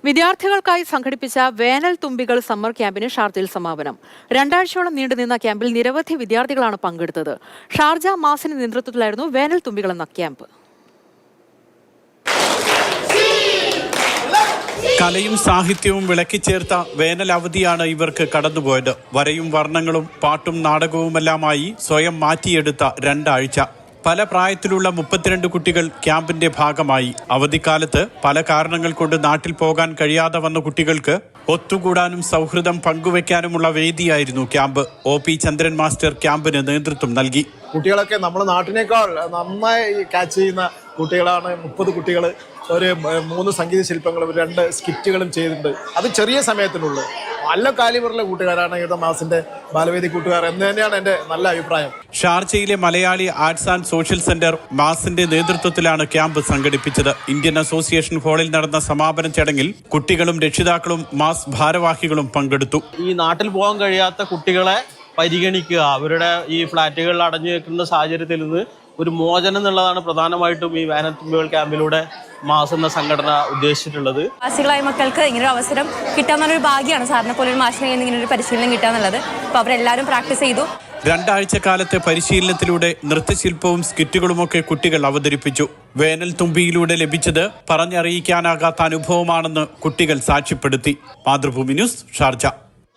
വിദ്യാർത്ഥികൾക്കായി സംഘടിപ്പിച്ച വേനൽ തുമ്പികൾ സമ്മർ ക്യാമ്പിന് ഷാർജയിൽ സമാപനം. 2 ആഴ്ചയോളം നീണ്ടുനിന്ന ക്യാമ്പിൽ നിരവധി വിദ്യാർത്ഥികളാണ് പങ്കെടുത്തത്. ഷാർജ മാസിന്റെ നേതൃത്വത്തിലായിരുന്നു വേനൽ തുമ്പികൾ എന്ന ക്യാമ്പ്. കലയും സാഹിത്യവും വിളക്കിച്ചേർത്ത വേനൽ അവധിയാണ് ഇവർക്ക് കടന്നുപോയത്. വരയും വർണ്ണങ്ങളും പാട്ടും നാടകവുമെല്ലാമായി സ്വയം മാറ്റിയെടുത്ത 2 ആഴ്ച. പല പ്രായത്തിലുള്ള 32 കുട്ടികൾ ക്യാമ്പിന്റെ ഭാഗമായി. അവധിക്കാലത്ത് പല കാരണങ്ങൾ കൊണ്ട് നാട്ടിൽ പോകാൻ കഴിയാതെ വന്ന കുട്ടികൾക്ക് ഒത്തുകൂടാനും സൗഹൃദം പങ്കുവെക്കാനുമുള്ള വേദിയായിരുന്നു ക്യാമ്പ്. OP ചന്ദ്രൻ മാസ്റ്റർ ക്യാമ്പിന് നേതൃത്വം നൽകി. കുട്ടികളൊക്കെ നമ്മുടെ നാട്ടിനേക്കാൾ നന്നായി ക്യാച്ച് ചെയ്യുന്ന കുട്ടികളാണ്. 30 കുട്ടികൾ ഒരു 3 സംഗീത ശില്പങ്ങളും 2 സ്കിറ്റുകളും ചെയ്തിട്ടുണ്ട്. അത് ചെറിയ സമയത്തിനുള്ളിൽ നല്ല കാലിബറുള്ള കൂട്ടുകാരാണ് ഇവിടെ മാസിന്റെ ബാലവേദി കൂട്ടുകാർ എന്ന് തന്നെയാണ് എൻ്റെ നല്ല അഭിപ്രായം. ഷാർജയിലെ Malayali arts and social centre മാസിന്റെ നേതൃത്വത്തിലാണ് ക്യാമ്പ് സംഘടിപ്പിച്ചത്. ഇന്ത്യൻ അസോസിയേഷൻ ഹാളിൽ നടന്ന സമാപന ചടങ്ങിൽ കുട്ടികളും രക്ഷിതാക്കളും മാസ് ഭാരവാഹികളും പങ്കെടുത്തു. ഈ നാട്ടിൽ പോകാൻ കഴിയാത്ത കുട്ടികളെ പരിഗണിക്കുക, അവരുടെ ഈ ഫ്ലാറ്റുകളിൽ അടഞ്ഞു വെക്കുന്ന സാഹചര്യത്തിൽ നിന്ന് ഒരു മോചനം എന്നുള്ളതാണ് പ്രധാനമായിട്ടും ഈ വേനൽ തുമ്പികൾ ക്യാമ്പിലൂടെ മാസ് എന്ന സംഘടന ഉദ്ദേശിച്ചിട്ടുള്ളത്. പ്രവാസികളായ മക്കൾക്ക് ഇങ്ങനൊരു അവസരം കിട്ടാമെന്നൊരു ഭാഗ്യമാണ്. സാറിനെ പോലെ ഒരു മാഷിനെ ഇങ്ങനെ ഒരു പരിശീലനം കിട്ടാന്നുള്ളത്. അപ്പോൾ അവരെല്ലാവരും പ്രാക്ടീസ് ചെയ്തു. 2 ആഴ്ചക്കാലത്തെ പരിശീലനത്തിലൂടെ നൃത്തശില്പവും സ്കിറ്റുകളുമൊക്കെ കുട്ടികൾ അവതരിപ്പിച്ചു. വേനൽ തുമ്പിയിലൂടെ ലഭിച്ചത് പറഞ്ഞറിയിക്കാനാകാത്ത അനുഭവമാണെന്ന് കുട്ടികൾ സാക്ഷ്യപ്പെടുത്തി. Mathrubhumi news, Sharjah.